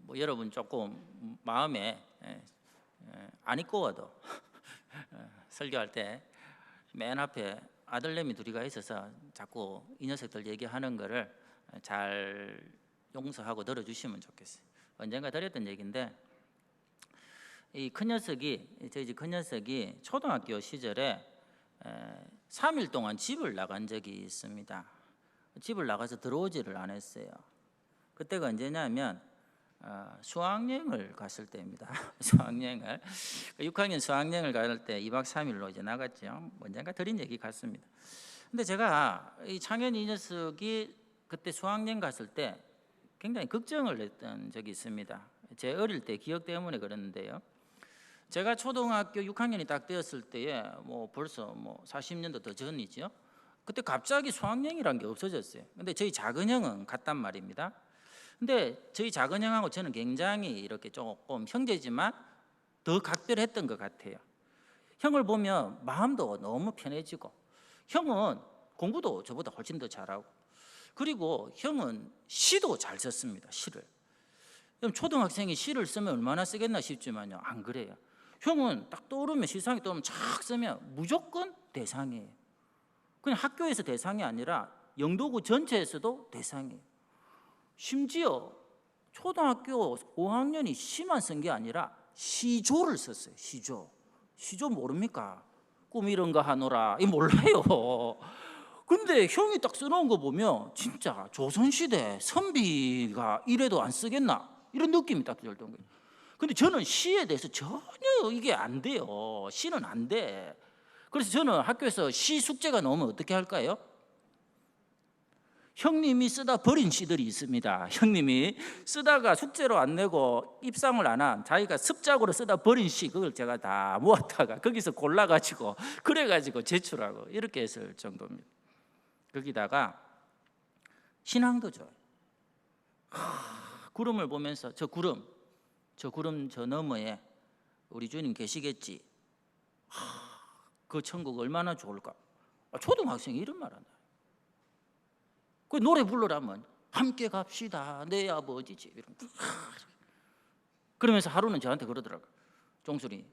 뭐 여러분 조금 마음에 안 입고 와도 설교할 때 맨 앞에 아들내미 둘이가 있어서 자꾸 이 녀석들 얘기하는 거를 잘 용서하고 들어주시면 좋겠어요. 언젠가 드렸던 얘기인데, 이 큰 녀석이, 저희 집 큰 녀석이 초등학교 시절에 3일 동안 집을 나간 적이 있습니다. 집을 나가서 들어오지를 않았어요. 그때가 언제냐면 수학여행을 갔을 때입니다. 수학여행을 6학년 수학여행을 갈 때 2박 3일로 이제 나갔죠. 언젠가 드린 얘기 같습니다. 근데 제가 이 창현이 이 녀석이 그때 수학여행 갔을 때 굉장히 걱정을 했던 적이 있습니다. 제 어릴 때 기억 때문에 그랬는데요. 제가 초등학교 6학년이 딱 되었을 때에 뭐 벌써 40년도 더 전이죠. 그때 갑자기 수학여행이라는 게 없어졌어요. 근데 저희 작은 형은 갔단 말입니다. 근데 저희 작은 형하고 저는 굉장히 이렇게 조금 형제지만 더 각별했던 것 같아요. 형을 보면 마음도 너무 편해지고, 형은 공부도 저보다 훨씬 더 잘하고, 그리고 형은 시도 잘 썼습니다. 시를. 초등학생이 시를 쓰면 얼마나 쓰겠나 싶지만요, 안 그래요. 형은 딱 떠오르면, 시상이 떠오르면 착 쓰면 무조건 대상이에요. 그냥 학교에서 대상이 아니라 영도구 전체에서도 대상이에요. 심지어 초등학교 5학년이 시만 쓴 게 아니라 시조를 썼어요. 시조 모릅니까? 꿈 이런 거 하노라, 이 몰라요. 근데 형이 딱 써놓은 거 보면 진짜 조선시대 선비가 이래도 안 쓰겠나, 이런 느낌이 딱 들던 거예요. 근데 저는 시에 대해서 전혀 이게 안 돼요. 시는 안 돼. 그래서 저는 학교에서 시 숙제가 나오면 어떻게 할까요? 형님이 쓰다 버린 시들이 있습니다. 형님이 쓰다가 숙제로 안 내고 입상을 안 한, 자기가 습작으로 쓰다 버린 시, 그걸 제가 다 모았다가 거기서 골라가지고 그래가지고 제출하고 이렇게 했을 정도입니다. 거기다가 신앙도 좋아요. 구름을 보면서 저 구름 저 너머에 우리 주님 계시겠지. 그 천국 얼마나 좋을까. 초등학생이 이런 말 하나. 그 노래 불러라면 함께 갑시다 내 아버지지, 이런. 그러면서 하루는 저한테 그러더라고. 종술이,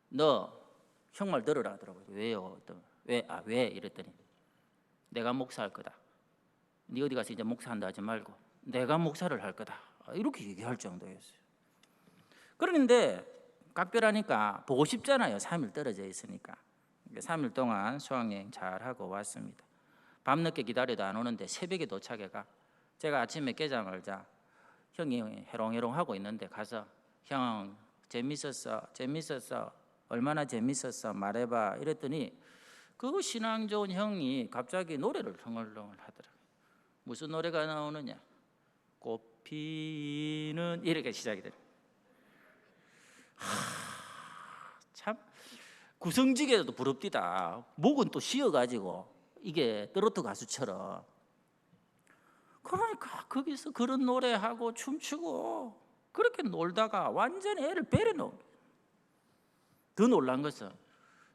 너 형 말 들으라 하더라고요. 왜요? 왜? 이랬더니, 내가 목사할 거다. 네 어디 가서 이제 목사한다 하지 말고 내가 목사를 할 거다, 이렇게 얘기할 정도였어요. 그런데 각별하니까 보고 싶잖아요. 3일 떨어져 있으니까. 3일 동안 수학여행 잘 하고 왔습니다. 밤늦게 기다려도 안 오는데 새벽에 도착해가, 제가 아침에 깨자마자 형이 해롱해롱 하고 있는데 가서, 형 재밌었어 얼마나 재밌었어 말해봐, 이랬더니 그 신앙 좋은 형이 갑자기 노래를 흥얼흥얼 하더라고요. 무슨 노래가 나오느냐, 꽃피는, 이렇게 시작이 돼요. 참 구성지게도 부럽디다. 목은 또 쉬어가지고 이게 트로트 가수처럼. 그러니까 거기서 그런 노래하고 춤추고 그렇게 놀다가 완전히 애를 베려놓은 거예요. 더 놀란 것은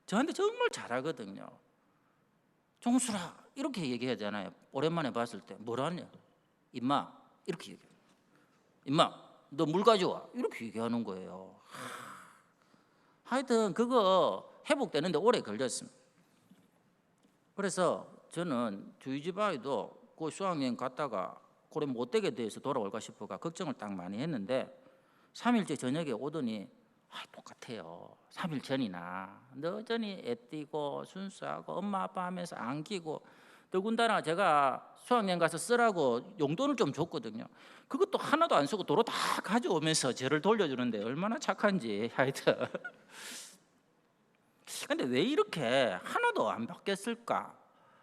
저한테 정말 잘하거든요. 종수라, 이렇게 얘기하잖아요. 오랜만에 봤을 때 뭐라냐, 임마, 이렇게 얘기해요. 임마, 너 물 가져와, 이렇게 얘기하는 거예요. 하여튼 그거 회복되는데 오래 걸렸습니다. 그래서 저는 저희 집 아이도 그 수학여행 갔다가 그래 못되게 돼서 돌아올까 싶어가 걱정을 딱 많이 했는데, 3일째 저녁에 오더니 똑같아요. 3일 전이나 여전히 애띠고 순수하고 엄마 아빠 하면서 안기고, 더군다나 제가 수학여행 가서 쓰라고 용돈을 좀 줬거든요. 그것도 하나도 안 쓰고 도로 다 가져오면서 저를 돌려주는데 얼마나 착한지. 하여튼 근데 왜 이렇게 하나도 안 바뀌었을까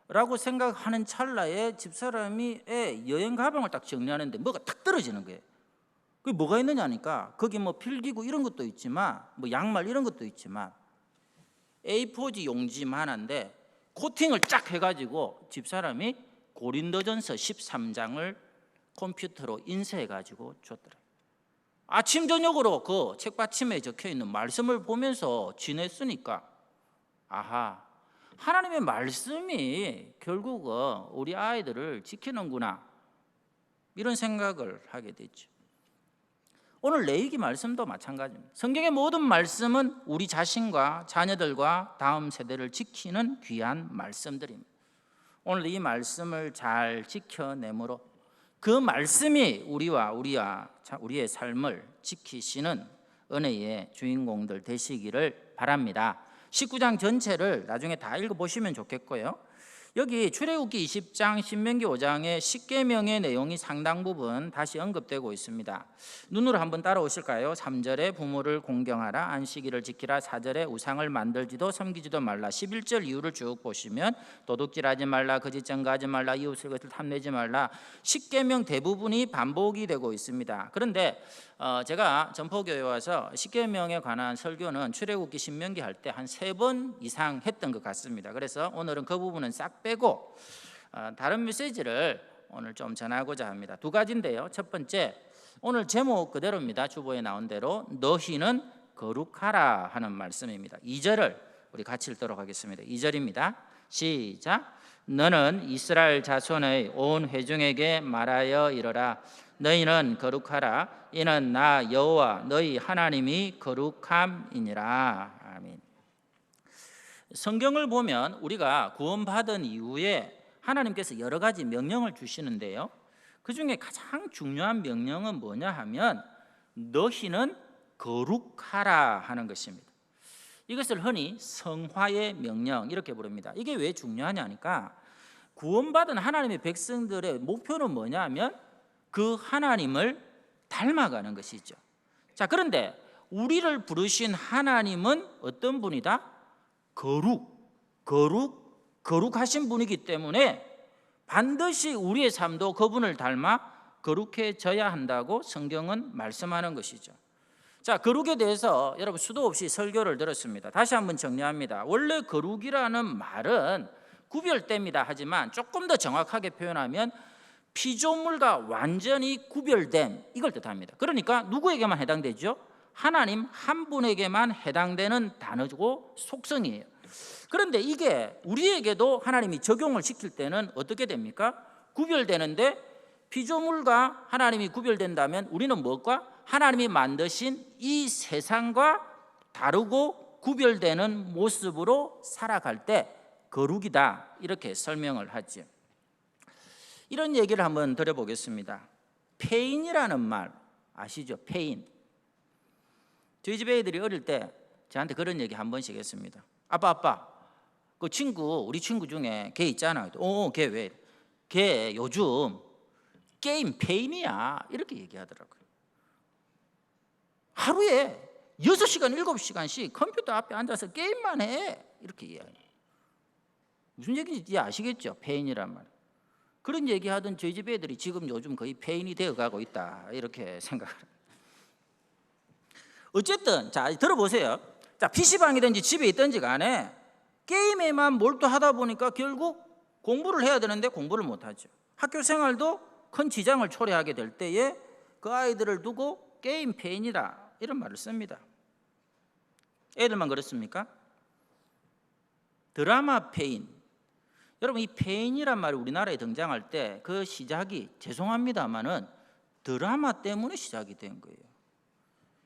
라고 생각하는 찰나에 집사람이 여행 가방을 딱 정리하는데 뭐가 탁 떨어지는 거예요. 그게 뭐가 있느냐니까, 거기 뭐 필기구 이런 것도 있지만 뭐 양말 이런 것도 있지만 A4지 용지만한데 코팅을 쫙 해가지고 집사람이 고린도전서 13장을 컴퓨터로 인쇄해가지고 줬더라고요. 아침 저녁으로 그 책받침에 적혀있는 말씀을 보면서 지냈으니까, 아하, 하나님의 말씀이 결국은 우리 아이들을 지키는구나, 이런 생각을 하게 됐죠. 오늘 레위기 말씀도 마찬가지입니다. 성경의 모든 말씀은 우리 자신과 자녀들과 다음 세대를 지키는 귀한 말씀들입니다. 오늘 이 말씀을 잘 지켜내므로 그 말씀이 우리의 삶을 지키시는 은혜의 주인공들 되시기를 바랍니다. 19장 전체를 나중에 다 읽어보시면 좋겠고요. 여기 출애굽기 20장, 신명기 5장의 십계명의 내용이 상당 부분 다시 언급되고 있습니다. 눈으로 한번 따라오실까요? 3절에 부모를 공경하라, 안식일을 지키라, 4절에 우상을 만들지도 섬기지도 말라, 11절 이유를 쭉 보시면 도둑질하지 말라, 거짓 증거하지 말라, 이웃을 것을 탐내지 말라, 십계명 대부분이 반복이 되고 있습니다. 그런데 제가 전포교회 와서 십계명에 관한 설교는 출애굽기 신명기 할 때 한 3번 이상 했던 것 같습니다. 그래서 오늘은 그 부분은 싹 빼고 다른 메시지를 오늘 좀 전하고자 합니다. 2가지인데요. 첫 번째, 오늘 제목 그대로입니다. 주보에 나온 대로 너희는 거룩하라 하는 말씀입니다. 2절을 우리 같이 읽도록 하겠습니다. 2절입니다. 시작. 너는 이스라엘 자손의 온 회중에게 말하여 이르라. 너희는 거룩하라. 이는 나 여호와 너희 하나님이 거룩함이니라. 아멘. 성경을 보면 우리가 구원받은 이후에 하나님께서 여러 가지 명령을 주시는데요. 그 중에 가장 중요한 명령은 뭐냐 하면 너희는 거룩하라 하는 것입니다. 이것을 흔히 성화의 명령 이렇게 부릅니다. 이게 왜 중요하냐니까 구원받은 하나님의 백성들의 목표는 뭐냐 하면 그 하나님을 닮아가는 것이죠. 자, 그런데 우리를 부르신 하나님은 어떤 분이다? 거룩하신 분이기 때문에 반드시 우리의 삶도 그분을 닮아 거룩해져야 한다고 성경은 말씀하는 것이죠. 자, 거룩에 대해서 여러분 수도 없이 설교를 들었습니다. 다시 한번 정리합니다. 원래 거룩이라는 말은 구별됩니다 하지만 조금 더 정확하게 표현하면 피조물과 완전히 구별됨 이걸 뜻합니다. 그러니까 누구에게만 해당되죠? 하나님 한 분에게만 해당되는 단어고 속성이에요. 그런데 이게 우리에게도 하나님이 적용을 시킬 때는 어떻게 됩니까? 구별되는데 피조물과 하나님이 구별된다면 우리는 무엇과? 하나님이 만드신 이 세상과 다르고 구별되는 모습으로 살아갈 때 거룩이다 이렇게 설명을 하죠. 이런 얘기를 한번 드려보겠습니다. 폐인이라는 말 아시죠? 폐인. 저희 집 애들이 어릴 때 저한테 그런 얘기 한 번씩 했습니다. 아빠 그 우리 친구 중에 걔 있잖아. 걔 왜? 걔 요즘 게임 폐인이야 이렇게 얘기하더라고요. 하루에 6시간 7시간씩 컴퓨터 앞에 앉아서 게임만 해 이렇게 이야기해요. 무슨 얘기인지 아시겠죠? 폐인이란 말. 그런 얘기하던 저희 집 애들이 지금 요즘 거의 폐인이 되어가고 있다 이렇게 생각을 합니다. 어쨌든 자 들어보세요. 자, PC방이든지 집에 있든지 간에 게임에만 몰두하다 보니까 결국 공부를 해야 되는데 공부를 못하죠. 학교 생활도 큰 지장을 초래하게 될 때에 그 아이들을 두고 게임 폐인이다 이런 말을 씁니다. 애들만 그렇습니까? 드라마 폐인. 여러분 이 폐인이란 말이 우리나라에 등장할 때 그 시작이 죄송합니다마는 드라마 때문에 시작이 된 거예요.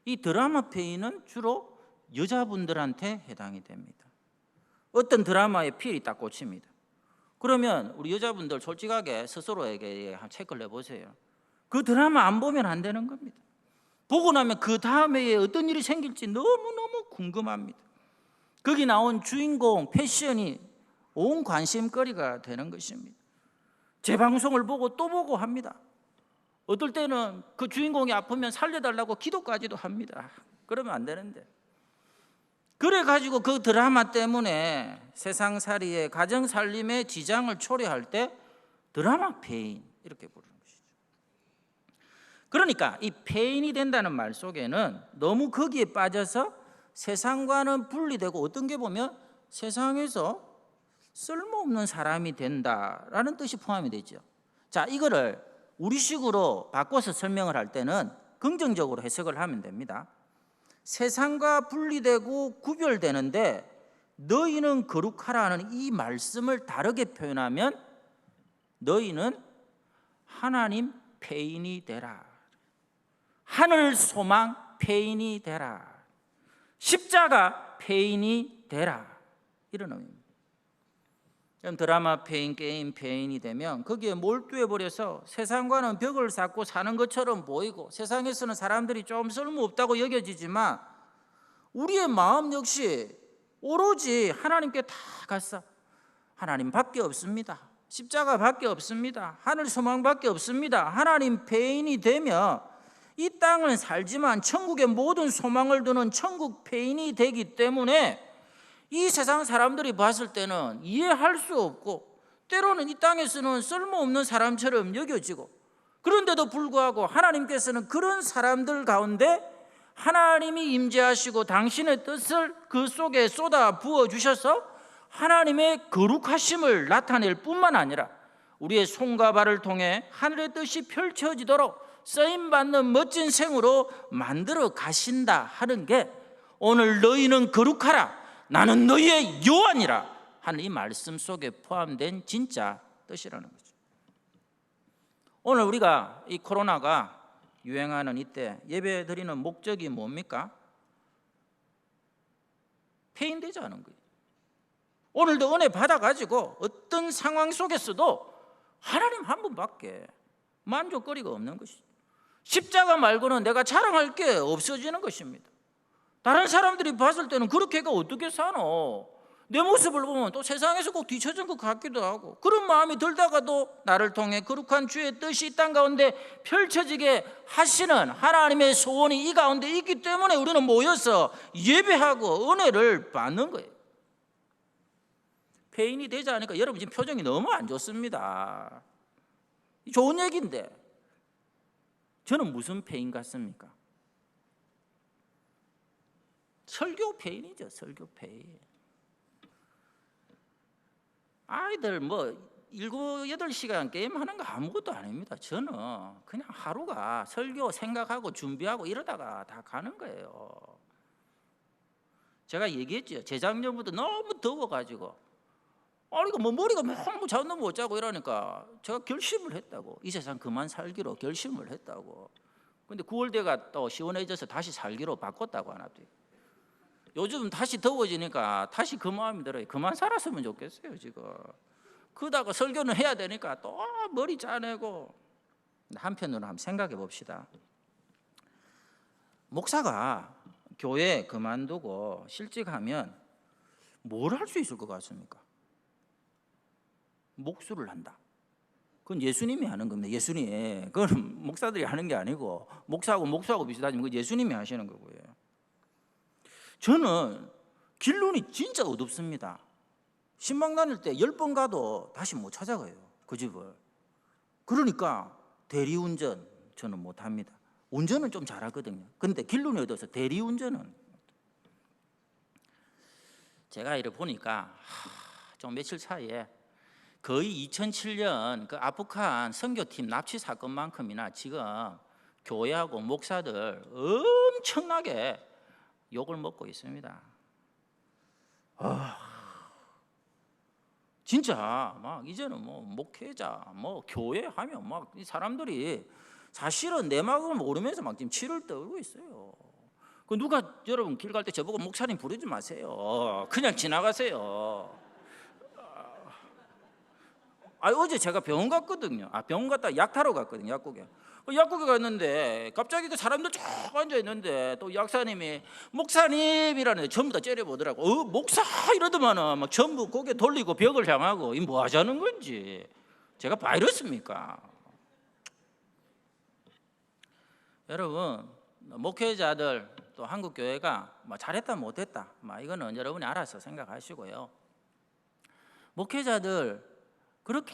이 드라마 폐인은 주로 여자분들한테 해당이 됩니다. 어떤 드라마에 필이 딱 꽂힙니다. 그러면 우리 여자분들 솔직하게 스스로에게 한 체크를 해보세요. 그 드라마 안 보면 안 되는 겁니다. 보고 나면 그 다음에 어떤 일이 생길지 너무너무 궁금합니다. 거기 나온 주인공 패션이 온 관심거리가 되는 것입니다. 제 방송을 보고 또 보고 합니다. 어떨 때는 그 주인공이 아프면 살려달라고 기도까지도 합니다. 그러면 안 되는데. 그래가지고 그 드라마 때문에 세상살이에 가정살림에 지장을 초래할 때 드라마 폐인 이렇게 부르는 것이죠. 그러니까 이 폐인이 된다는 말 속에는 너무 거기에 빠져서 세상과는 분리되고 어떤 게 보면 세상에서 쓸모없는 사람이 된다라는 뜻이 포함이 되죠. 자, 이거를 우리식으로 바꿔서 설명을 할 때는 긍정적으로 해석을 하면 됩니다. 세상과 분리되고 구별되는데 너희는 거룩하라는 이 말씀을 다르게 표현하면 너희는 하나님 폐인이 되라. 하늘 소망 폐인이 되라. 십자가 폐인이 되라. 이런 의미입니다. 드라마 폐인, 게임 폐인이 되면 거기에 몰두해 버려서 세상과는 벽을 쌓고 사는 것처럼 보이고 세상에서는 사람들이 좀 쓸모없다고 여겨지지만 우리의 마음 역시 오로지 하나님께 다 갔어. 하나님밖에 없습니다. 십자가밖에 없습니다. 하늘 소망밖에 없습니다. 하나님 폐인이 되면 이 땅은 살지만 천국의 모든 소망을 두는 천국 폐인이 되기 때문에 이 세상 사람들이 봤을 때는 이해할 수 없고 때로는 이 땅에서는 쓸모없는 사람처럼 여겨지고, 그런데도 불구하고 하나님께서는 그런 사람들 가운데 하나님이 임재하시고 당신의 뜻을 그 속에 쏟아 부어주셔서 하나님의 거룩하심을 나타낼 뿐만 아니라 우리의 손과 발을 통해 하늘의 뜻이 펼쳐지도록 쓰임받는 멋진 생으로 만들어 가신다 하는 게 오늘 너희는 거룩하라 나는 너희의 여호와니라 하는 이 말씀 속에 포함된 진짜 뜻이라는 거죠. 오늘 우리가 이 코로나가 유행하는 이때 예배 드리는 목적이 뭡니까? 폐인되지 않은 거예요. 오늘도 은혜 받아가지고 어떤 상황 속에서도 하나님 한 분밖에 만족거리가 없는 것이죠. 십자가 말고는 내가 자랑할 게 없어지는 것입니다. 다른 사람들이 봤을 때는 그렇게가 어떻게 사노? 내 모습을 보면 또 세상에서 꼭 뒤처진 것 같기도 하고 그런 마음이 들다가도 나를 통해 거룩한 주의 뜻이 이 땅 가운데 펼쳐지게 하시는 하나님의 소원이 이 가운데 있기 때문에 우리는 모여서 예배하고 은혜를 받는 거예요. 폐인이 되지 않으니까 여러분 지금 표정이 너무 안 좋습니다. 좋은 얘기인데 저는 무슨 폐인 같습니까? 설교 폐인이죠. 설교 폐인. 아이들 뭐 7, 8시간 게임하는 거 아무것도 아닙니다. 저는 그냥 하루가 설교 생각하고 준비하고 이러다가 다 가는 거예요. 제가 얘기했죠. 재작년부터 너무 더워가지고 이거 뭐 머리가 너무 잠도 못 자고 이러니까 제가 결심을 했다고. 이 세상 그만 살기로 결심을 했다고. 근데 9월 돼가 또 시원해져서 다시 살기로 바꿨다고 하나 도. 요즘 다시 더워지니까 다시 그 마음이 들어요. 그만 살았으면 좋겠어요 지금. 그러다가 설교는 해야 되니까 또 머리 짜내고. 한편으로 한번 생각해 봅시다. 목사가 교회 그만두고 실직하면 뭘 할 수 있을 것 같습니까? 목수를 한다. 그건 예수님이 하는 겁니다. 예수님. 그건 목사들이 하는 게 아니고 목사하고 비슷하지만 그건 예수님이 하시는 거고요. 저는 길눈이 진짜 어둡습니다. 신방 다닐 때 10번 가도 다시 못 찾아가요. 그 집을. 그러니까 대리운전 저는 못합니다. 운전은 좀 잘하거든요. 근데 길눈이 어두워서 대리운전은. 제가 이래 보니까 좀 며칠 사이에 거의 2007년 그 아프간 선교팀 납치 사건만큼이나 지금 교회하고 목사들 엄청나게 욕을 먹고 있습니다. 진짜 막 이제는 뭐 목회자, 뭐 교회 하면 막 이 사람들이 사실은 내 마음을 모르면서 막 지금 치를 떨고 있어요. 그 누가 여러분 길 갈 때 저보고 목사님 부르지 마세요. 그냥 지나가세요. 어제 제가 병원 갔거든요. 병원 갔다 약 타러 갔거든요. 약국에 갔는데 갑자기 그 사람들 쭉 앉아 있는데 또 약사님이 목사님이라는데 전부 다 째려보더라고. 목사 이러더만은 막 전부 고개 돌리고 벽을 향하고 이 뭐 하자는 건지. 제가 바이러스입니까? 여러분 목회자들 또 한국 교회가 뭐 잘했다 못했다 이거는 여러분이 알아서 생각하시고요. 목회자들 그렇게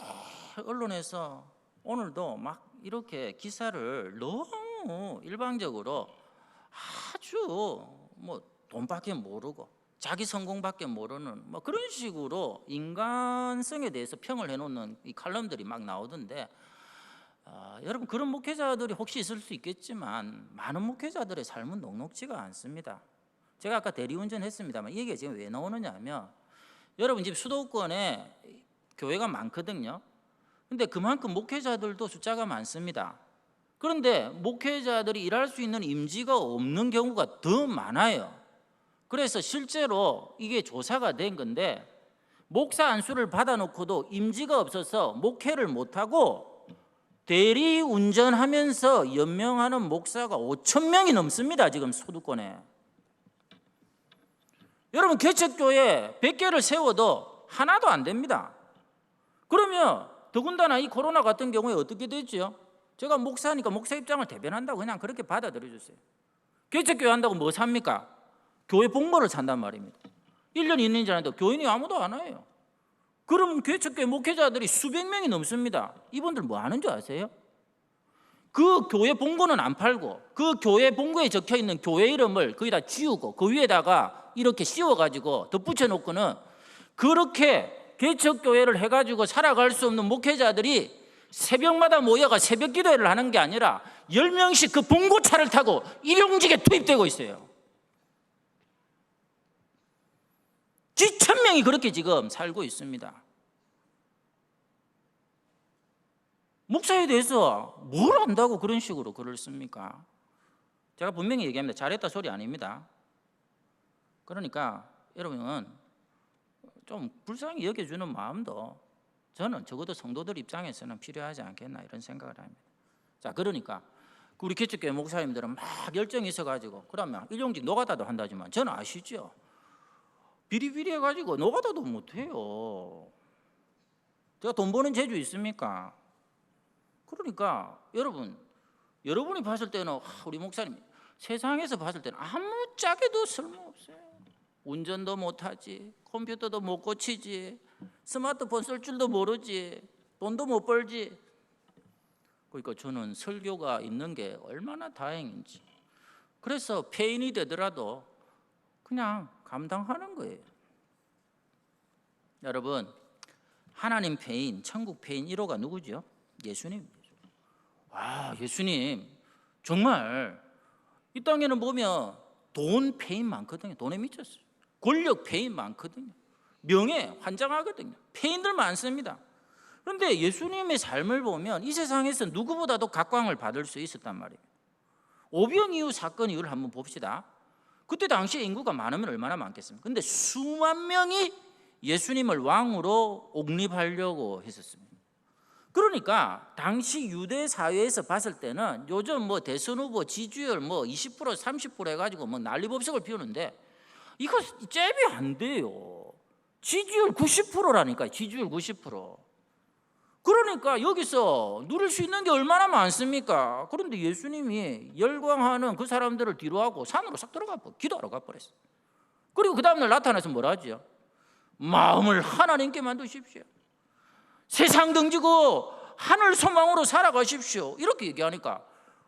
언론에서 오늘도 막 이렇게 기사를 너무 일방적으로 아주 뭐 돈밖에 모르고 자기 성공밖에 모르는 뭐 그런 식으로 인간성에 대해서 평을 해놓는 이 칼럼들이 막 나오던데 여러분 그런 목회자들이 혹시 있을 수 있겠지만 많은 목회자들의 삶은 녹록지가 않습니다. 제가 아까 대리운전 했습니다만 이 얘기가 지금 왜 나오느냐 하면 여러분 지금 수도권에 교회가 많거든요. 근데 그만큼 목회자들도 숫자가 많습니다. 그런데 목회자들이 일할 수 있는 임지가 없는 경우가 더 많아요. 그래서 실제로 이게 조사가 된 건데, 목사 안수를 받아놓고도 임지가 없어서 목회를 못하고 대리 운전하면서 연명하는 목사가 5천 명이 넘습니다. 지금 소득권에. 여러분, 개척교회 100개를 세워도 하나도 안 됩니다. 그러면 더군다나 이 코로나 같은 경우에 어떻게 되죠? 제가 목사니까 목사 입장을 대변한다고 그냥 그렇게 받아들여 주세요. 개척교회 한다고 뭐 삽니까? 교회 복무를 산단 말입니다. 1년 있는지 아닌데 교인이 아무도 안 와요. 그럼 개척교회 목회자들이 수백 명이 넘습니다. 이분들 뭐 하는 줄 아세요? 그 교회 본고는 안 팔고 그 교회 본고에 적혀있는 교회 이름을 거기다 지우고 그 위에다가 이렇게 씌워가지고 덧붙여 놓고는 그렇게 개척교회를 해가지고 살아갈 수 없는 목회자들이 새벽마다 모여가 새벽 기도회를 하는 게 아니라 10명씩 그 봉고차를 타고 일용직에 투입되고 있어요. 지천 명이 그렇게 지금 살고 있습니다. 목사에 대해서 뭘 안다고 그런 식으로 글을 씁니까? 제가 분명히 얘기합니다. 잘했다 소리 아닙니다. 그러니까 여러분은 좀 불쌍히 여겨주는 마음도 저는 적어도 성도들 입장에서는 필요하지 않겠나 이런 생각을 합니다. 자, 그러니까 우리 개척교회 목사님들은 막 열정이 있어가지고 그러면 일용직 노가다도 한다지만 저는 아시죠? 비리비리해가지고 노가다도 못해요. 제가 돈 버는 재주 있습니까? 그러니까 여러분이 봤을 때는 우리 목사님 세상에서 봤을 때는 아무짝에도 쓸모없어요. 운전도 못하지, 컴퓨터도 못 고치지, 스마트폰 쓸 줄도 모르지, 돈도 못 벌지. 그러니까 저는 설교가 있는 게 얼마나 다행인지. 그래서 폐인이 되더라도 그냥 감당하는 거예요. 여러분, 하나님 폐인, 천국 폐인 1호가 누구죠? 예수님입니다. 와, 예수님 정말 이 땅에는 보면 돈 폐인 많거든요. 돈에 미쳤어요. 권력 폐인 많거든요. 명예 환장하거든요. 폐인들 많습니다. 그런데 예수님의 삶을 보면 이 세상에서 누구보다도 각광을 받을 수 있었단 말이에요. 오병 이후 사건 이후를 한번 봅시다. 그때 당시에 인구가 많으면 얼마나 많겠습니까? 그런데 수만 명이 예수님을 왕으로 옹립하려고 했었습니다. 그러니까 당시 유대 사회에서 봤을 때는 요즘 뭐 대선 후보 지지율 뭐 20% 30% 해가지고 뭐 난리법석을 피우는데 이거 잽이 안 돼요. 지지율 90%라니까. 지지율 90%. 그러니까 여기서 누릴 수 있는 게 얼마나 많습니까? 그런데 예수님이 열광하는 그 사람들을 뒤로하고 산으로 싹 들어가 버려. 기도하러 가버렸어요. 그리고 그 다음날 나타나서 뭐라 하죠? 마음을 하나님께 만드십시오. 세상 등지고 하늘 소망으로 살아가십시오. 이렇게 얘기하니까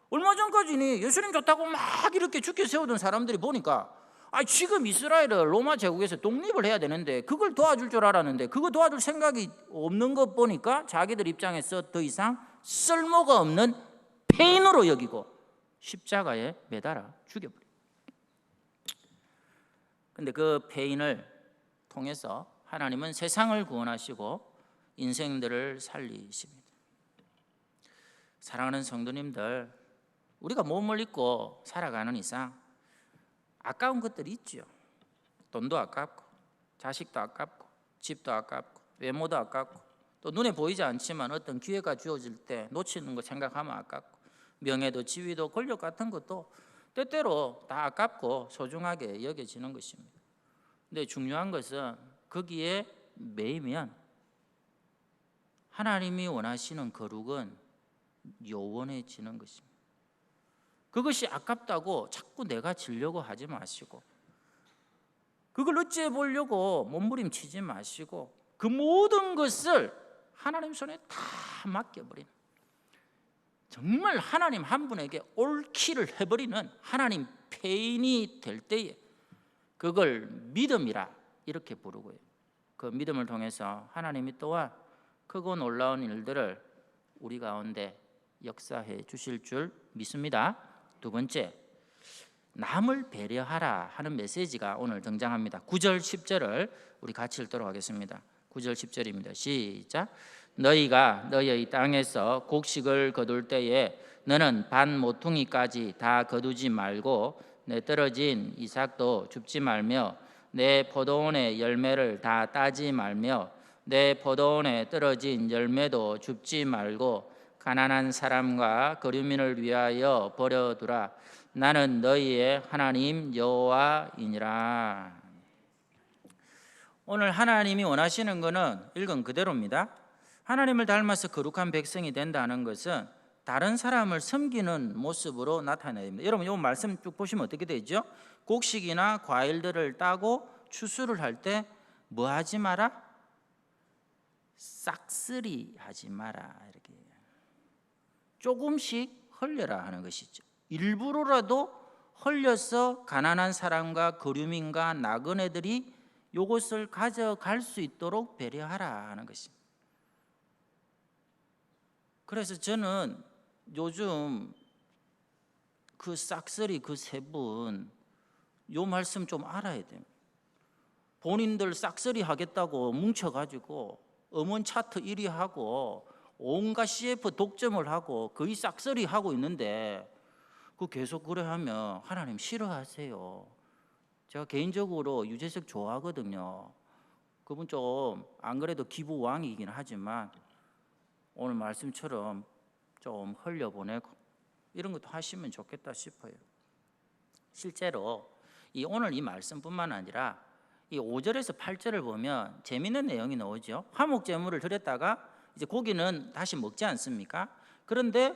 얼마 전까지는 예수님 좋다고 막 이렇게 죽게 세우던 사람들이 보니까 지금 이스라엘을 로마 제국에서 독립을 해야 되는데 그걸 도와줄 줄 알았는데 그거 도와줄 생각이 없는 것 보니까 자기들 입장에서 더 이상 쓸모가 없는 폐인으로 여기고 십자가에 매달아 죽여버려요. 근데 그 폐인을 통해서 하나님은 세상을 구원하시고 인생들을 살리십니다. 사랑하는 성도님들, 우리가 몸을 입고 살아가는 이상 아까운 것들이 있죠. 돈도 아깝고 자식도 아깝고 집도 아깝고 외모도 아깝고 또 눈에 보이지 않지만 어떤 기회가 주어질 때 놓치는 거 생각하면 아깝고 명예도 지위도 권력 같은 것도 때때로 다 아깝고 소중하게 여겨지는 것입니다. 근데 중요한 것은 거기에 매이면 하나님이 원하시는 거룩은 요원해지는 것입니다. 그것이 아깝다고 자꾸 내가 지려고 하지 마시고 그걸 어찌해 보려고 몸부림치지 마시고 그 모든 것을 하나님 손에 다 맡겨버리는, 정말 하나님 한 분에게 옳기를 해버리는 하나님 폐인이 될 때에 그걸 믿음이라 이렇게 부르고요. 그 믿음을 통해서 하나님이 또한 크고 놀라운 일들을 우리 가운데 역사해 주실 줄 믿습니다. 두 번째, 남을 배려하라 하는 메시지가 오늘 등장합니다. 9절 10절을 우리 같이 읽도록 하겠습니다. 9절 10절입니다. 시작. 너희가 너희의 땅에서 곡식을 거둘 때에 너는 반 모퉁이까지 다 거두지 말고 내 떨어진 이삭도 줍지 말며 내 포도원의 열매를 다 따지 말며 내 포도원에 떨어진 열매도 줍지 말고 가난한 사람과 거류민을 위하여 버려두라. 나는 너희의 하나님 여호와이니라. 오늘 하나님이 원하시는 것은 읽은 그대로입니다. 하나님을 닮아서 거룩한 백성이 된다는 것은 다른 사람을 섬기는 모습으로 나타나야 됩니다. 여러분 이 말씀 쭉 보시면 어떻게 되죠? 곡식이나 과일들을 따고 추수를 할 때 뭐 하지 마라? 싹쓸이 하지 마라. 이렇게 조금씩 흘려라 하는 것이죠. 일부러라도 흘려서 가난한 사람과 거류민과 나그네들이 이것을 가져갈 수 있도록 배려하라 하는 것입니다. 그래서 저는 요즘 그 싹쓸이 그 세 분 요 말씀 좀 알아야 됩니다. 본인들 싹쓸이 하겠다고 뭉쳐가지고 음원 차트 1위 하고 온갖 CF 독점을 하고 거의 싹쓸이 하고 있는데 그 계속 그래 하면 하나님 싫어하세요. 제가 개인적으로 유재석 좋아하거든요. 그분 좀 안 그래도 기부왕이긴 하지만 오늘 말씀처럼 좀 흘려보내고 이런 것도 하시면 좋겠다 싶어요. 실제로 오늘 이 말씀뿐만 아니라 이 5절에서 8절을 보면 재미있는 내용이 나오죠. 화목제물을 드렸다가 이제 고기는 다시 먹지 않습니까? 그런데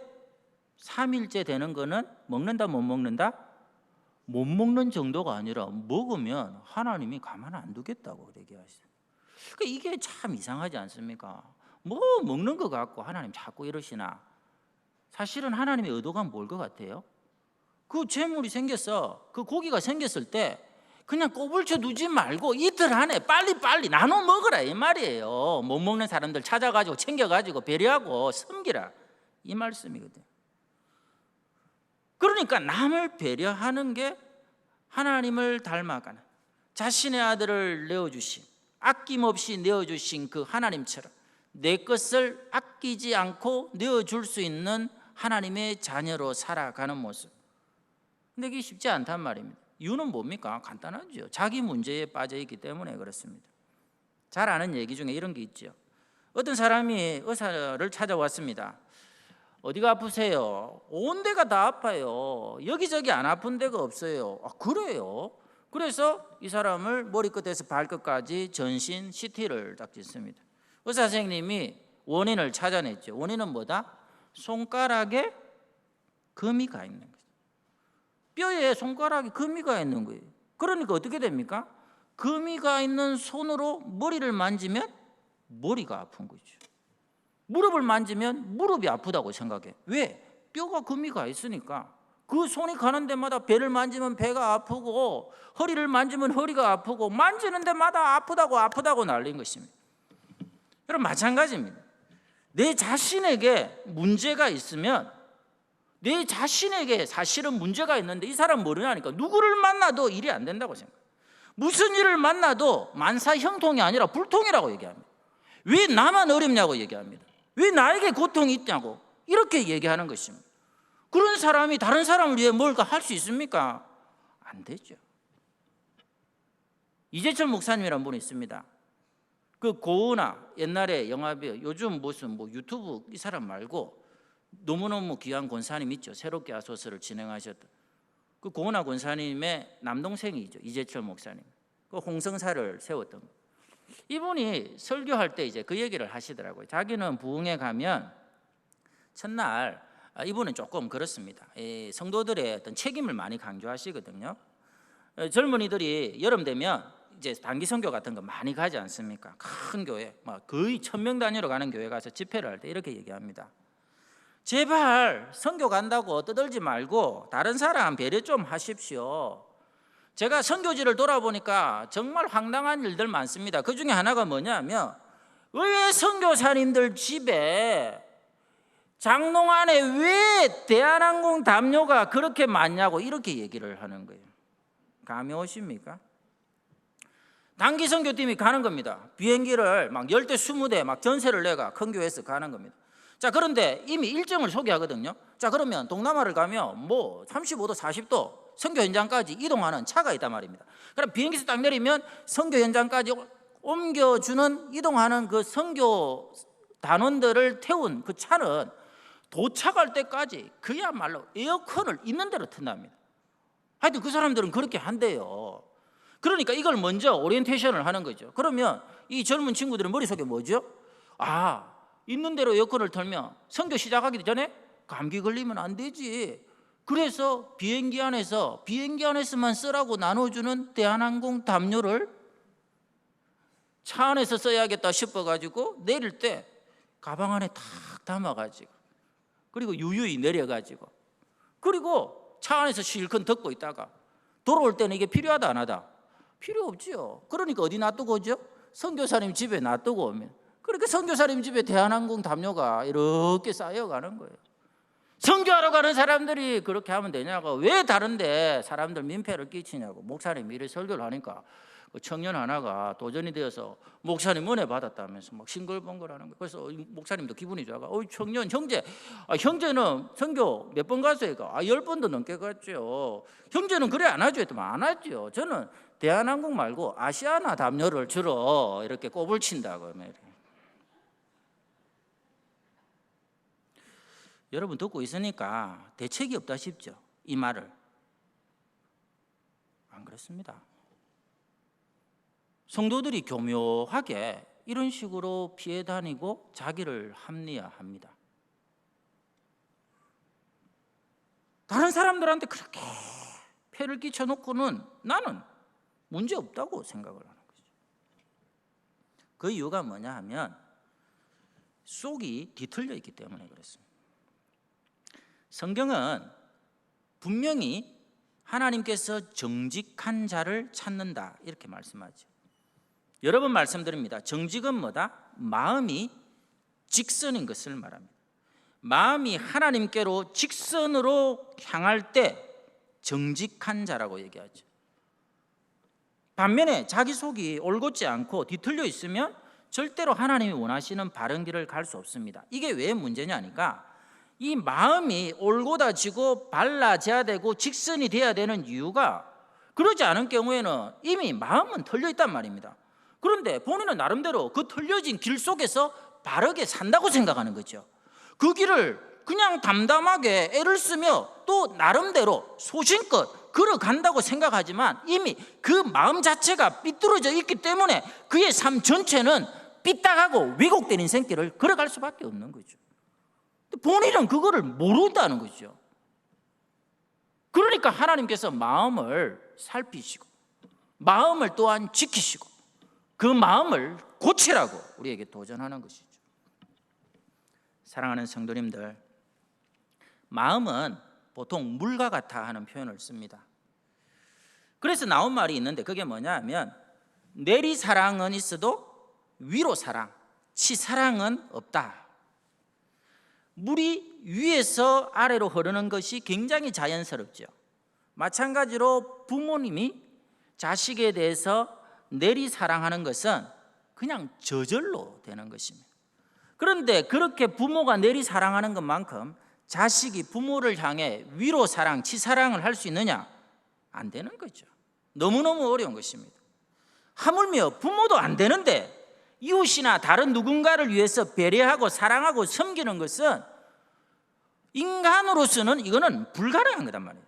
3일째 되는 거는 먹는다 못 먹는다? 못 먹는 정도가 아니라 먹으면 하나님이 가만 안 두겠다고 얘기하시죠. 그러니까 이게 참 이상하지 않습니까? 뭐 먹는 것 같고 하나님 자꾸 이러시나? 사실은 하나님의 의도가 뭘 것 같아요? 그 재물이 생겼어, 그 고기가 생겼을 때 그냥 꼬불쳐 두지 말고 이틀 안에 빨리 나눠 먹으라 이 말이에요. 못 먹는 사람들 찾아가지고 챙겨가지고 배려하고 섬기라 이 말씀이거든요. 그러니까 남을 배려하는 게 하나님을 닮아가는, 자신의 아들을 내어주신, 아낌없이 내어주신 그 하나님처럼 내 것을 아끼지 않고 내어줄 수 있는 하나님의 자녀로 살아가는 모습. 근데 이게 쉽지 않단 말입니다. 이유는 뭡니까? 간단하죠. 자기 문제에 빠져 있기 때문에 그렇습니다. 잘 아는 얘기 중에 이런 게 있죠. 어떤 사람이 의사를 찾아왔습니다. 어디가 아프세요? 온 데가 다 아파요. 여기저기 안 아픈 데가 없어요. 아, 그래요? 그래서 이 사람을 머리끝에서 발끝까지 전신 CT를 딱 찍습니다. 의사 선생님이 원인을 찾아냈죠. 원인은 뭐다? 손가락에 금이 가 있는 거죠. 뼈에 손가락에 금이 가 있는 거예요. 그러니까 어떻게 됩니까? 금이 가 있는 손으로 머리를 만지면 머리가 아픈 거죠. 무릎을 만지면 무릎이 아프다고 생각해. 왜? 뼈가 금이 가 있으니까. 그 손이 가는 데마다 배를 만지면 배가 아프고 허리를 만지면 허리가 아프고 만지는 데마다 아프다고 난린 것입니다. 여러분 마찬가지입니다. 내 자신에게 문제가 있으면 내 자신에게 사실은 문제가 있는데 이 사람 모르냐니까 누구를 만나도 일이 안 된다고 생각해요. 무슨 일을 만나도 만사형통이 아니라 불통이라고 얘기합니다. 왜 나만 어렵냐고 얘기합니다. 왜 나에게 고통이 있냐고 이렇게 얘기하는 것입니다. 그런 사람이 다른 사람을 위해 뭘까 할 수 있습니까? 안 되죠. 이재철 목사님이라는 분이 있습니다. 그 고은아 옛날에 영화배우, 요즘 무슨 유튜브 이 사람 말고 너무너무 귀한 권사님 있죠. 새롭게 아소서를 진행하셨던 그 고은아 권사님의 남동생이죠. 이재철 목사님. 그 홍성사를 세웠던 거. 이분이 설교할 때 이제 그 얘기를 하시더라고요. 자기는 부흥에 가면 첫날 이분은 조금 그렇습니다. 성도들의 어떤 책임을 많이 강조하시거든요. 젊은이들이 여름 되면 이제 단기 선교 같은 거 많이 가지 않습니까? 큰 교회, 거의 1000명 단위로 가는 교회 가서 집회를 할 때 이렇게 얘기합니다. 제발 선교 간다고 떠들지 말고 다른 사람 배려 좀 하십시오. 제가 선교지를 돌아보니까 정말 황당한 일들 많습니다. 그 중에 하나가 뭐냐면 왜 선교사님들 집에 장롱 안에 왜 대한항공 담요가 그렇게 많냐고 이렇게 얘기를 하는 거예요. 감이 오십니까? 단기 선교팀이 가는 겁니다. 비행기를 막 10대 20대 막 전세를 내가 큰 교회에서 가는 겁니다. 자, 그런데 이미 일정을 소개하거든요. 자, 그러면 동남아를 가면 뭐 35도, 40도 선교 현장까지 이동하는 차가 있단 말입니다. 그럼 비행기에서 딱 내리면 선교 현장까지 옮겨주는 이동하는 그 선교 단원들을 태운 그 차는 도착할 때까지 그야말로 에어컨을 있는 대로 튼답니다. 하여튼 그 사람들은 그렇게 한대요. 그러니까 이걸 먼저 오리엔테이션을 하는 거죠. 그러면 이 젊은 친구들은 머릿속에 뭐죠? 아, 있는 대로 에어컨을 틀면 선교 시작하기 전에 감기 걸리면 안 되지. 그래서 비행기 안에서만 쓰라고 나눠주는 대한항공 담요를 차 안에서 써야겠다 싶어가지고 내릴 때 가방 안에 탁 담아가지고, 그리고 유유히 내려가지고, 그리고 차 안에서 실컷 듣고 있다가 돌아올 때는 이게 필요하다 안 하다? 필요 없지요. 그러니까 어디 놔두고 오죠? 선교사님 집에 놔두고 오면, 그렇게 선교사님 집에 대한항공 담요가 이렇게 쌓여가는 거예요. 선교하러 가는 사람들이 그렇게 하면 되냐고. 왜 다른데 사람들 민폐를 끼치냐고. 목사님이 이렇게 설교를 하니까 그 청년 하나가 도전이 되어서 목사님 은혜 받았다면서 막 싱글벙글하는 거예요. 그래서 목사님도 기분이 좋아가, 청년 형제, 형제는 선교 몇 번 갔어요? 10번도 넘게 갔죠. 형제는 그래 안 하죠? 했더니 안 하죠. 저는 대한항공 말고 아시아나 담요를 주로 이렇게 꼽을 친다고. 여러분 듣고 있으니까 대책이 없다 싶죠? 이 말을. 안 그렇습니다. 성도들이 교묘하게 이런 식으로 피해 다니고 자기를 합리화합니다. 다른 사람들한테 그렇게 폐를 끼쳐놓고는 나는 문제 없다고 생각을 하는 거죠. 그 이유가 뭐냐 하면 속이 뒤틀려 있기 때문에 그렇습니다. 성경은 분명히 하나님께서 정직한 자를 찾는다 이렇게 말씀하죠. 여러 번 말씀드립니다. 정직은 뭐다? 마음이 직선인 것을 말합니다. 마음이 하나님께로 직선으로 향할 때 정직한 자라고 얘기하죠. 반면에 자기 속이 올곧지 않고 뒤틀려 있으면 절대로 하나님이 원하시는 바른 길을 갈 수 없습니다. 이게 왜 문제냐니까, 이 마음이 올곧아지고 발라져야 되고 직선이 돼야 되는 이유가, 그러지 않은 경우에는 이미 마음은 털려 있단 말입니다. 그런데 본인은 나름대로 그 털려진 길 속에서 바르게 산다고 생각하는 거죠. 그 길을 그냥 담담하게 애를 쓰며 또 나름대로 소신껏 걸어간다고 생각하지만 이미 그 마음 자체가 삐뚤어져 있기 때문에 그의 삶 전체는 삐딱하고 왜곡된 인생길을 걸어갈 수밖에 없는 거죠. 본인은 그거를 모른다는 거죠. 그러니까 하나님께서 마음을 살피시고 마음을 또한 지키시고 그 마음을 고치라고 우리에게 도전하는 것이죠. 사랑하는 성도님들, 마음은 보통 물과 같아 하는 표현을 씁니다. 그래서 나온 말이 있는데 그게 뭐냐 하면, 내리사랑은 있어도 위로사랑, 치사랑은 없다. 물이 위에서 아래로 흐르는 것이 굉장히 자연스럽죠. 마찬가지로 부모님이 자식에 대해서 내리사랑하는 것은 그냥 저절로 되는 것입니다. 그런데 그렇게 부모가 내리사랑하는 것만큼 자식이 부모를 향해 위로사랑, 치사랑을 할 수 있느냐? 안 되는 거죠. 너무너무 어려운 것입니다. 하물며 부모도 안 되는데 이웃이나 다른 누군가를 위해서 배려하고 사랑하고 섬기는 것은 인간으로서는 이거는 불가능한 거단 말이에요.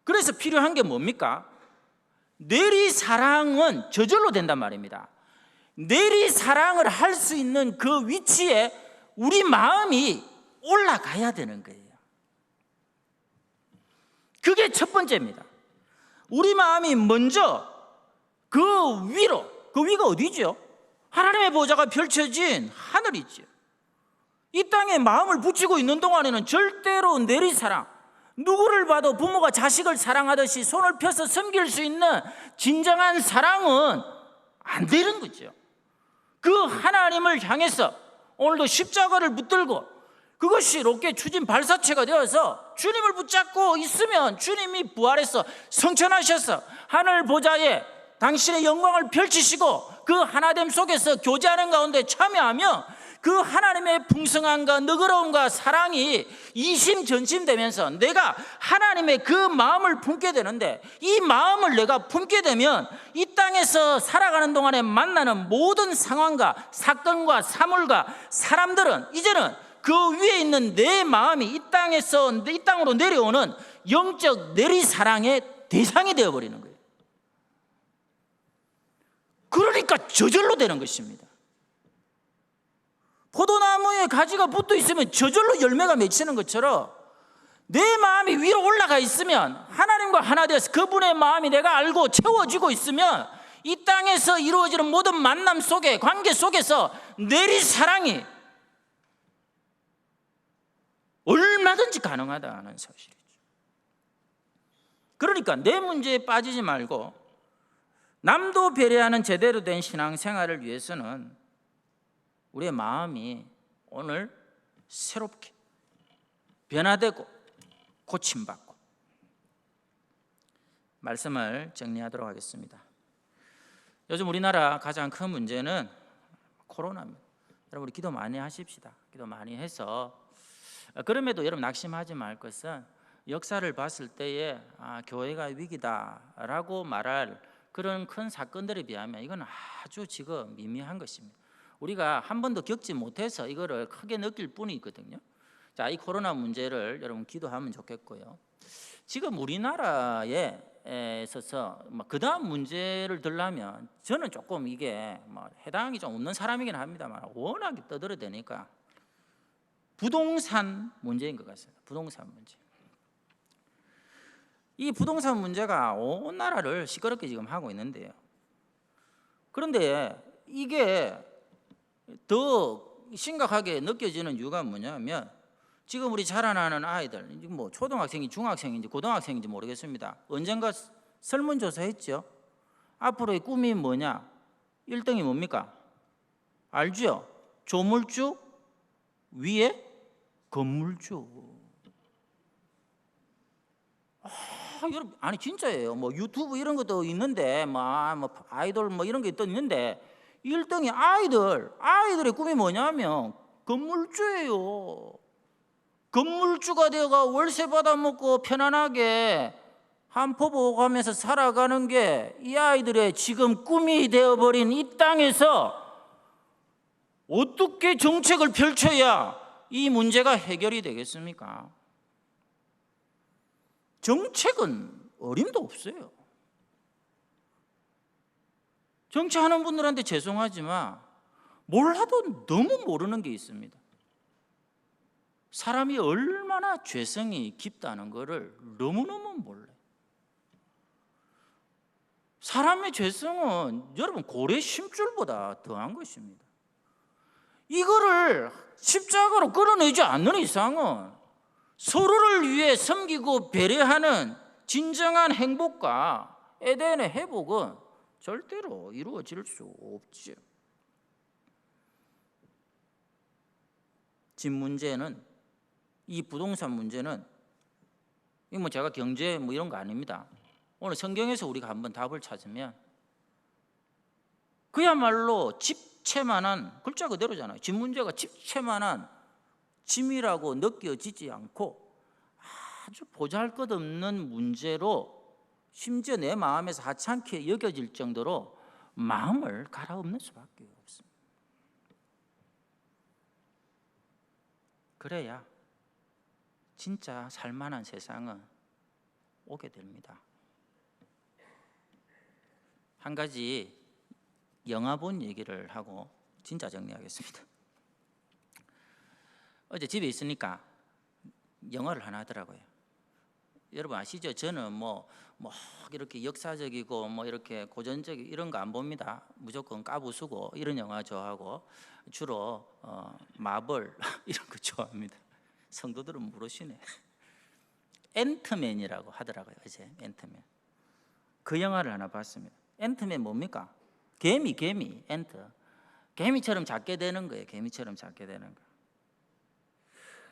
그래서 필요한 게 뭡니까? 내리사랑은 저절로 된단 말입니다. 내리사랑을 할 수 있는 그 위치에 우리 마음이 올라가야 되는 거예요. 그게 첫 번째입니다. 우리 마음이 먼저 그 위로, 그 위가 어디죠? 하나님의 보좌가 펼쳐진 하늘이죠. 이 땅에 마음을 붙이고 있는 동안에는 절대로 내리사랑, 누구를 봐도 부모가 자식을 사랑하듯이 손을 펴서 섬길 수 있는 진정한 사랑은 안 되는 거죠. 그 하나님을 향해서 오늘도 십자가를 붙들고 그것이 로켓 추진 발사체가 되어서 주님을 붙잡고 있으면 주님이 부활해서 성천하셔서 하늘 보좌에 당신의 영광을 펼치시고 그 하나됨 속에서 교제하는 가운데 참여하며 그 하나님의 풍성함과 너그러움과 사랑이 이심전심되면서 내가 하나님의 그 마음을 품게 되는데, 이 마음을 내가 품게 되면 이 땅에서 살아가는 동안에 만나는 모든 상황과 사건과 사물과 사람들은 이제는 그 위에 있는 내 마음이 이 땅으로 내려오는 영적 내리사랑의 대상이 되어버리는 거예요. 그러니까 저절로 되는 것입니다. 포도나무에 가지가 붙어 있으면 저절로 열매가 맺히는 것처럼 내 마음이 위로 올라가 있으면, 하나님과 하나 되어서 그분의 마음이 내가 알고 채워지고 있으면 이 땅에서 이루어지는 모든 만남 속에, 관계 속에서 내리사랑이 얼마든지 가능하다는 사실이죠. 그러니까 내 문제에 빠지지 말고 남도 배려하는 제대로 된 신앙생활을 위해서는 우리의 마음이 오늘 새롭게 변화되고 고침받고. 말씀을 정리하도록 하겠습니다. 요즘 우리나라 가장 큰 문제는 코로나입니다. 여러분, 우리 기도 많이 하십시다. 기도 많이 해서, 그럼에도 여러분 낙심하지 말 것은 역사를 봤을 때에 교회가 위기다라고 말할 그런 큰 사건들에 비하면 이건 아주 지금 미미한 것입니다. 우리가 한 번도 겪지 못해서 이거를 크게 느낄 뿐이거든요. 자, 이 코로나 문제를 여러분 기도하면 좋겠고요. 지금 우리나라에 있어서 그 다음 문제를 들려면 저는 조금 이게 해당이 좀 없는 사람이긴 합니다만 워낙에 떠들어대니까 부동산 문제인 것 같습니다. 부동산 문제. 이 부동산 문제가 온 나라를 시끄럽게 지금 하고 있는데요. 그런데 이게 더 심각하게 느껴지는 이유가 뭐냐면, 지금 우리 자라나는 아이들, 뭐 초등학생인지 중학생인지 고등학생인지 모르겠습니다. 언젠가 설문조사 했죠. 앞으로의 꿈이 뭐냐? 1등이 뭡니까? 알죠? 조물주 위에 건물주. 여러분, 아니 진짜예요. 뭐 유튜브 이런 것도 있는데, 뭐 아이돌 뭐 이런 게 또 있는데, 1등이 아이들의 꿈이 뭐냐면 건물주예요. 건물주가 되어가 월세 받아먹고 편안하게 한포 보고 가면서 살아가는 게 이 아이들의 지금 꿈이 되어버린 이 땅에서 어떻게 정책을 펼쳐야 이 문제가 해결이 되겠습니까? 정책은 어림도 없어요. 정치하는 분들한테 죄송하지만 몰라도 너무 모르는 게 있습니다. 사람이 얼마나 죄성이 깊다는 것을 너무너무 몰라요. 사람의 죄성은 여러분 고래 심줄보다 더한 것입니다. 이거를 십자가로 끌어내지 않는 이상은 서로를 위해 섬기고 배려하는 진정한 행복과 에덴의 회복은 절대로 이루어질 수 없죠. 집 문제는, 이 부동산 문제는, 이 뭐 제가 경제 뭐 이런 거 아닙니다. 오늘 성경에서 우리가 한번 답을 찾으면 그야말로 집채만한, 글자 그대로잖아요. 집 문제가 집채만한 짐이라고 느껴지지 않고 아주 보잘것없는 문제로, 심지어 내 마음에서 하찮게 여겨질 정도로 마음을 갈아엎는 수밖에 없습니다. 그래야 진짜 살만한 세상은 오게 됩니다. 한 가지 영화 본 얘기를 하고 진짜 정리하겠습니다. 어제 집에 있으니까 영화를 하나 하더라고요. 여러분 아시죠? 저는 뭐 이렇게 역사적이고 뭐 이렇게 고전적 이런 거 안 봅니다. 무조건 까부수고 이런 영화 좋아하고 주로 마블 이런 거 좋아합니다. 성도들은 모르시네. 앤트맨이라고 하더라고요. 어제 앤트맨. 그 영화를 하나 봤습니다. 앤트맨 뭡니까? 개미 앤트. 개미처럼 작게 되는 거예요. 개미처럼 작게 되는 거.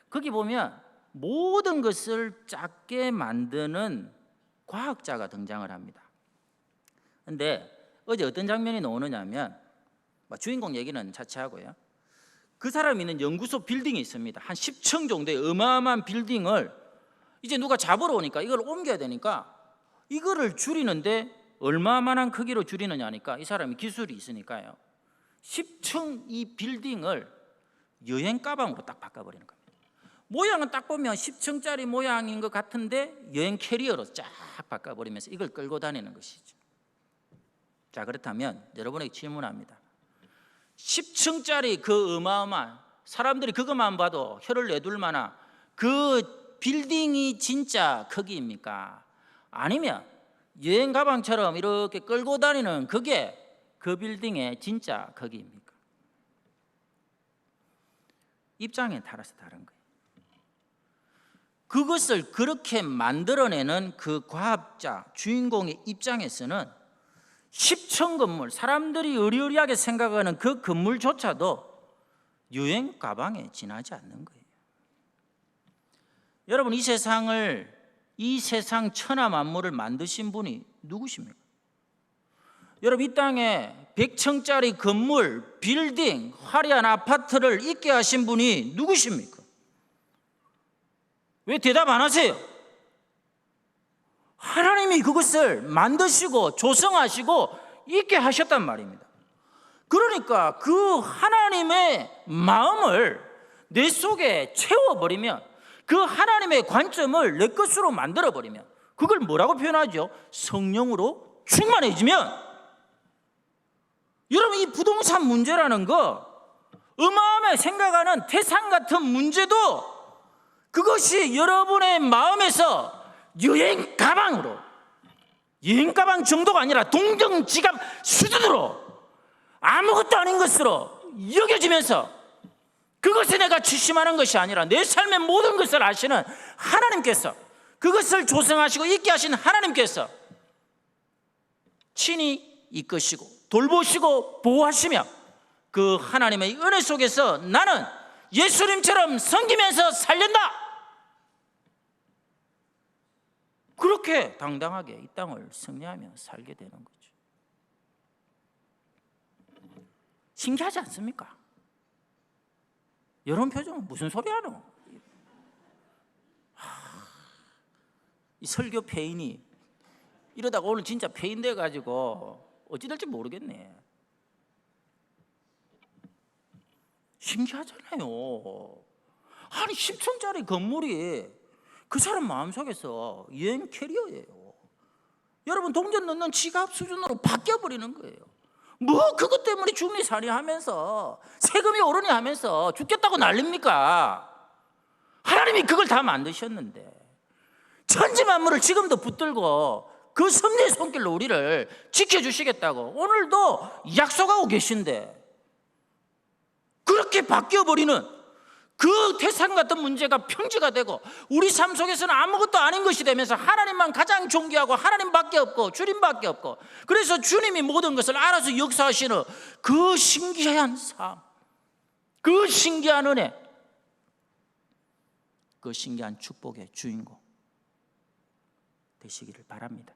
거기 보면 모든 것을 작게 만드는 과학자가 등장을 합니다. 그런데 어제 어떤 장면이 나오느냐면, 주인공 얘기는 차치하고요. 그 사람이 있는 연구소 빌딩이 있습니다. 한 10층 정도의 어마어마한 빌딩을 이제 누가 잡으러 오니까 이걸 옮겨야 되니까 이거를 줄이는데 얼마만한 크기로 줄이느냐 하니까 이 사람이 기술이 있으니까요, 10층 이 빌딩을 여행 가방으로 딱 바꿔버리는 겁니다. 모양은 딱 보면 10층짜리 모양인 것 같은데 여행 캐리어로 쫙 바꿔버리면서 이걸 끌고 다니는 것이죠. 자, 그렇다면 여러분에게 질문합니다. 10층짜리 그 어마어마한, 사람들이 그것만 봐도 혀를 내둘 만한 그 빌딩이 진짜 크기입니까? 아니면 여행 가방처럼 이렇게 끌고 다니는 그게 그 빌딩의 진짜 크기입니까? 입장에 따라서 다른 거예요. 그것을 그렇게 만들어내는 그 과학자 주인공의 입장에서는 10층 건물, 사람들이 의리의리하게 생각하는 그 건물조차도 여행 가방에 지나지 않는 거예요. 여러분, 이 세상 천하 만물을 만드신 분이 누구십니까? 여러분, 이 땅에 100층짜리 건물, 빌딩, 화려한 아파트를 있게 하신 분이 누구십니까? 왜 대답 안 하세요? 하나님이 그것을 만드시고 조성하시고 있게 하셨단 말입니다. 그러니까 그 하나님의 마음을 내 속에 채워버리면, 그 하나님의 관점을 내 것으로 만들어버리면, 그걸 뭐라고 표현하죠? 성령으로 충만해지면, 여러분, 이 부동산 문제라는 거, 어마어마하게 생각하는 태산 같은 문제도 그것이 여러분의 마음에서 여행 가방으로, 여행 가방 정도가 아니라 동정 지갑 수준으로 아무것도 아닌 것으로 여겨지면서, 그것에 내가 추심하는 것이 아니라 내 삶의 모든 것을 아시는 하나님께서, 그것을 조성하시고 있게 하신 하나님께서 친히 이끄시고 돌보시고 보호하시며, 그 하나님의 은혜 속에서 나는 예수님처럼 섬기면서 살련다, 그렇게 당당하게 이 땅을 승리하며 살게 되는 거죠. 신기하지 않습니까? 이런 표정은 무슨 소리 하노? 이 설교 폐인이 이러다가 오늘 진짜 폐인 돼가지고 어찌 될지 모르겠네. 신기하잖아요. 아니, 10층짜리 건물이 그 사람 마음속에서 여행 캐리어예요. 여러분, 동전 넣는 지갑 수준으로 바뀌어버리는 거예요. 뭐 그것 때문에 죽니 사니 하면서, 세금이 오르니 하면서 죽겠다고 난립니까? 하나님이 그걸 다 만드셨는데, 천지만물을 지금도 붙들고 그 섭리의 손길로 우리를 지켜주시겠다고 오늘도 약속하고 계신데, 그렇게 바뀌어버리는 그 태산 같은 문제가 평지가 되고 우리 삶 속에서는 아무것도 아닌 것이 되면서 하나님만 가장 존귀하고 하나님밖에 없고 주님밖에 없고, 그래서 주님이 모든 것을 알아서 역사하시는 그 신기한 삶, 그 신기한 은혜, 그 신기한 축복의 주인공 되시기를 바랍니다.